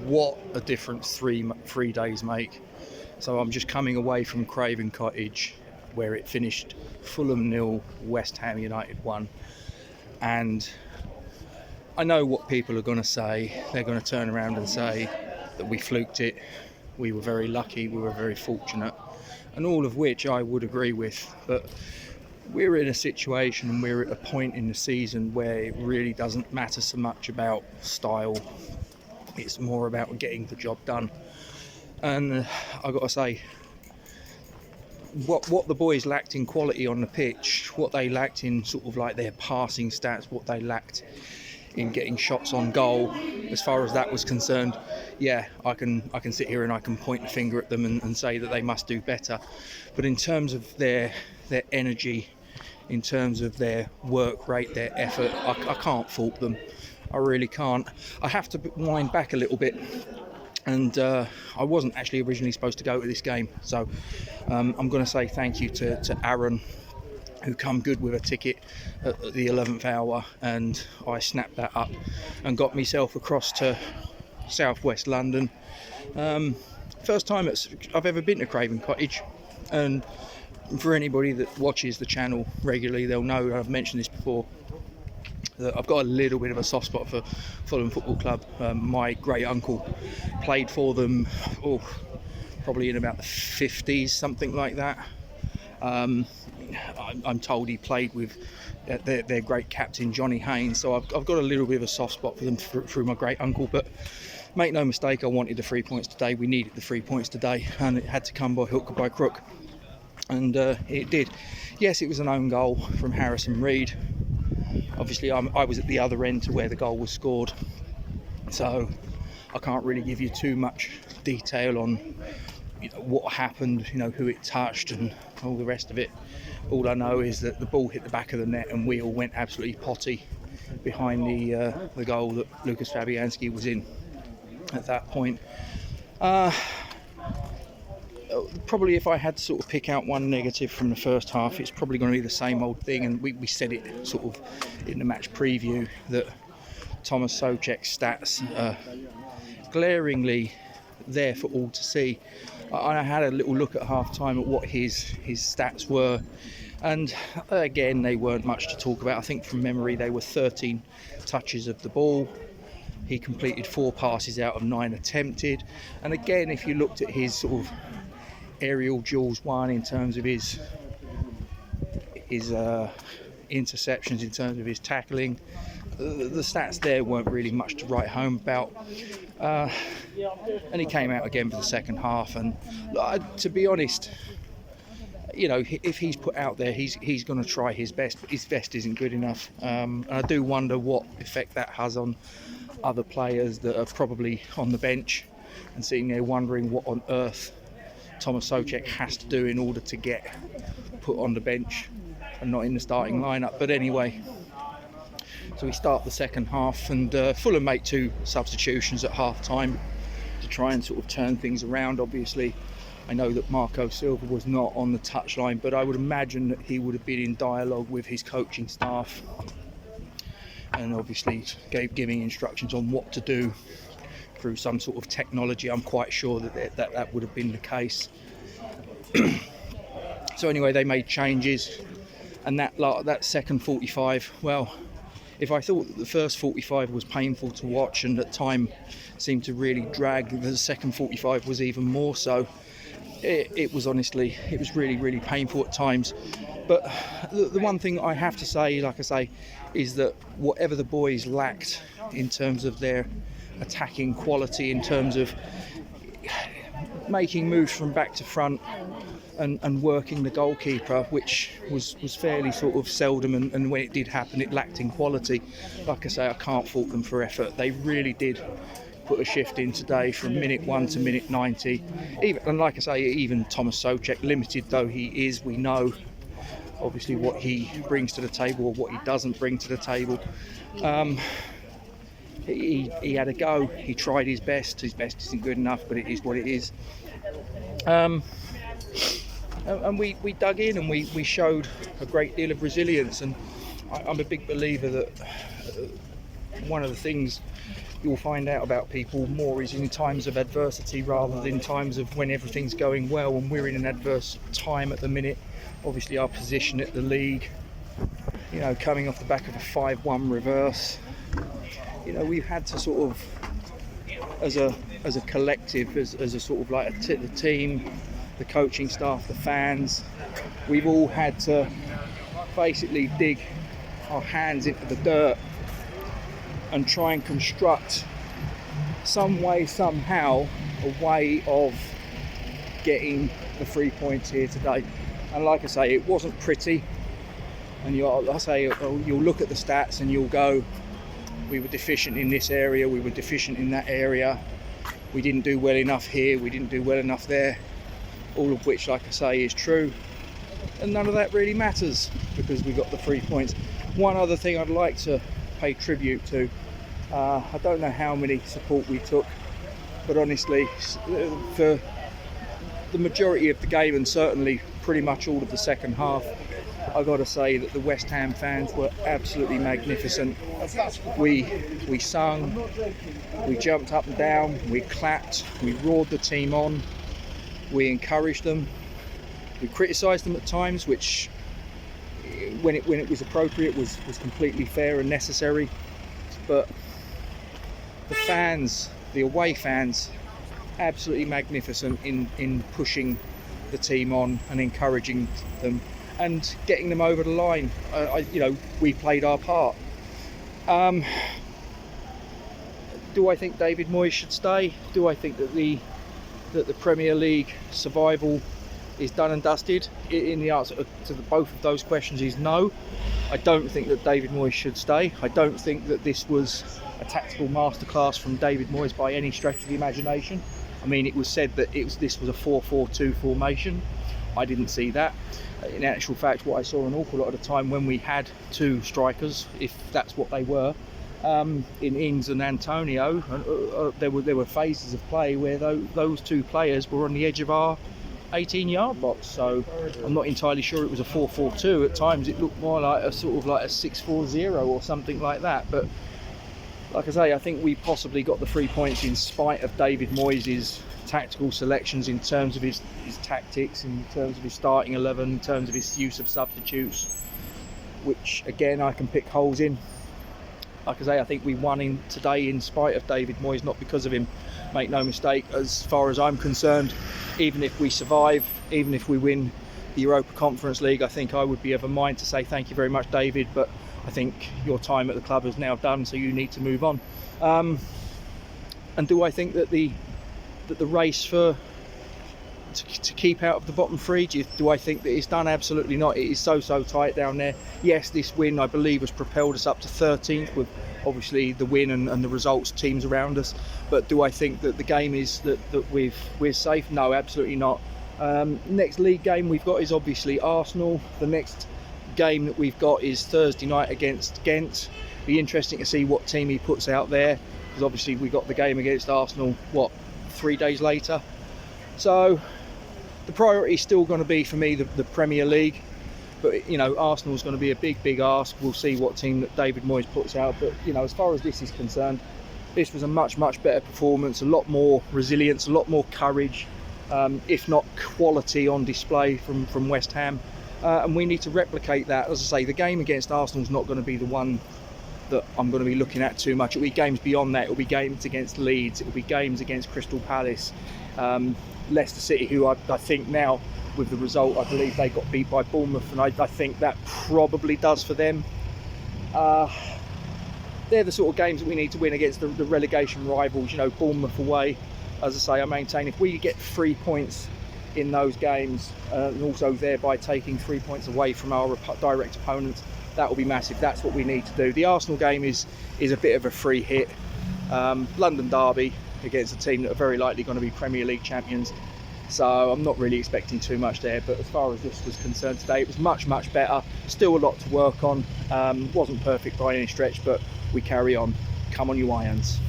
what a difference three days make. So I'm just coming away from Craven Cottage, where it finished Fulham 0, West Ham United 1. And I know what people are going to say. They're going to turn around and say that we fluked it, we were very lucky, we were very fortunate, and all of which I would agree with. But we're in a situation and we're at a point in the season where it really doesn't matter so much about style. It's more about getting the job done. And I've got to say, what the boys lacked in quality on the pitch, what they lacked in sort of like their passing stats, what they lacked in getting shots on goal, as far as that was concerned, yeah, I can sit here and I can point a finger at them and say that they must do better. But in terms of their energy, in terms of their work rate, their effort, I can't fault them. I really can't. I have to wind back a little bit. And I wasn't actually originally supposed to go to this game, so I'm going to say thank you to Aaron, who come good with a ticket at the 11th hour, and I snapped that up and got myself across to southwest London. First time I've ever been to Craven Cottage, and for anybody that watches the channel regularly, they'll know I've mentioned this before, that I've got a little bit of a soft spot for Fulham Football Club. My great uncle played for them, probably in about the 50s, something like that. I'm told he played with their great captain Johnny Haynes, so I've got a little bit of a soft spot for them through my great uncle. But make no mistake, I wanted the 3 points today. We needed the 3 points today, and it had to come by hook or by crook, and it did. Yes, it was an own goal from Harrison Reed. Obviously, I was at the other end to where the goal was scored, so I can't really give you too much detail on what happened, who it touched and all the rest of it. All I know is that the ball hit the back of the net and we all went absolutely potty behind the goal that Lucas Fabianski was in at that point. Probably if I had to sort of pick out one negative from the first half, it's probably going to be the same old thing, and we said it sort of in the match preview, that Thomas Souček's stats are glaringly there for all to see. I had a little look at half time at what his stats were, and again, they weren't much to talk about. I think from memory they were 13 touches of the ball. He completed 4 passes out of 9 attempted, and again, if you looked at his sort of aerial duels won in terms of his interceptions, in terms of his tackling, the stats there weren't really much to write home about. And he came out again for the second half, and to be honest, if he's put out there, he's going to try his best, but his best isn't good enough. And I do wonder what effect that has on other players that are probably on the bench and sitting there wondering what on earth Thomas Souček has to do in order to get put on the bench and not in the starting lineup. But anyway, so we start the second half, and Fulham make 2 substitutions at half time to try and sort of turn things around. Obviously, I know that Marco Silva was not on the touchline, but I would imagine that he would have been in dialogue with his coaching staff and obviously giving instructions on what to do through some sort of technology. I'm quite sure that would have been the case. So anyway, they made changes, and that second 45, well, if I thought that the first 45 was painful to watch and at time seemed to really drag, the second 45 was even more so. It was really, really painful at times. But the one thing I have to say, like I say, is that whatever the boys lacked in terms of their attacking quality, in terms of making moves from back to front and working the goalkeeper, which was fairly sort of seldom, and when it did happen it lacked in quality. Like I say, I can't fault them for effort. They really did put a shift in today from minute 1 to minute 90. And like I say, even Thomas Souček, limited though he is, we know obviously what he brings to the table or what he doesn't bring to the table. He had a go, he tried his best isn't good enough, but it is what it is. And we dug in and we showed a great deal of resilience, and I'm a big believer that one of the things you'll find out about people more is in times of adversity rather than times of when everything's going well, and we're in an adverse time at the minute. Obviously our position at the league, you know, coming off the back of a 5-1 reverse, you know, we've had to sort of, as a collective, as a sort of like the team, the coaching staff, the fans, we've all had to basically dig our hands into the dirt and try and construct some way, somehow, a way of getting the 3 points here today. And like I say, it wasn't pretty. And you'll look at the stats and you'll go, we were deficient in this area, we were deficient in that area, we didn't do well enough here, we didn't do well enough there. All of which, like I say, is true. And none of that really matters because we got the 3 points. One other thing I'd like to pay tribute to, I don't know how many support we took, but honestly, for the majority of the game and certainly pretty much all of the second half, I got to say that the West Ham fans were absolutely magnificent. We sung, we jumped up and down, we clapped, we roared the team on, we encouraged them, we criticised them at times, which when it was appropriate was completely fair and necessary. But the fans, the away fans, absolutely magnificent in pushing the team on and encouraging them and getting them over the line. You know, we played our part. Do I think David Moyes should stay? Do I think that the Premier League survival is done and dusted? In the answer to both of those questions is no. I don't think that David Moyes should stay. I don't think that this was a tactical masterclass from David Moyes by any stretch of the imagination. I mean, it was said that this was a 4-4-2 formation. I didn't see that. In actual fact, what I saw an awful lot of the time when we had two strikers, if that's what they were, in Ings and Antonio, there were phases of play where those two players were on the edge of our 18-yard box. So I'm not entirely sure it was a 4-4-2. At times it looked more like a sort of like a 6-4-0 or something like that. But like I say, I think we possibly got the 3 points in spite of David Moyes' tactical selections, in terms of his tactics, in terms of his starting 11, in terms of his use of substitutes, which again I can pick holes in. Like I say, I think we won in today in spite of David Moyes, not because of him. Make no mistake, as far as I'm concerned, even if we survive, even if we win the Europa Conference League, I think I would be of a mind to say thank you very much, David, but I think your time at the club is now done, so you need to move on. And do I think that the race to keep out of the bottom three, do I think that it's done? Absolutely not. It is so tight down there. Yes, this win, I believe, has propelled us up to 13th, with obviously the win and the results teams around us. But do I think that the game is that we're safe? No, absolutely not. Next league game we've got is obviously Arsenal. The next game that we've got is Thursday night against Ghent. Be interesting to see what team he puts out there, because obviously we got the game against Arsenal 3 days later. So the priority is still going to be for me the Premier League, but you know, Arsenal's going to be a big ask. We'll see what team that David Moyes puts out, but you know, as far as this is concerned, this was a much better performance, a lot more resilience, a lot more courage, if not quality on display from West Ham, and we need to replicate that. As I say, the game against Arsenal's not going to be the one that I'm going to be looking at too much. It'll be games beyond that. It'll be games against Leeds, it'll be games against Crystal Palace, Leicester City, who I think now, with the result, I believe they got beat by Bournemouth, and I think that probably does for them. They're the sort of games that we need to win against the relegation rivals. You know, Bournemouth away, as I say, I maintain if we get 3 points in those games, and also thereby taking 3 points away from our direct opponents, that will be massive. That's what we need to do. The Arsenal game is a bit of a free hit. London derby against a team that are very likely going to be Premier League champions. So I'm not really expecting too much there. But as far as this was concerned today, it was much better. Still a lot to work on. Wasn't perfect by any stretch, but we carry on. Come on, you Irons.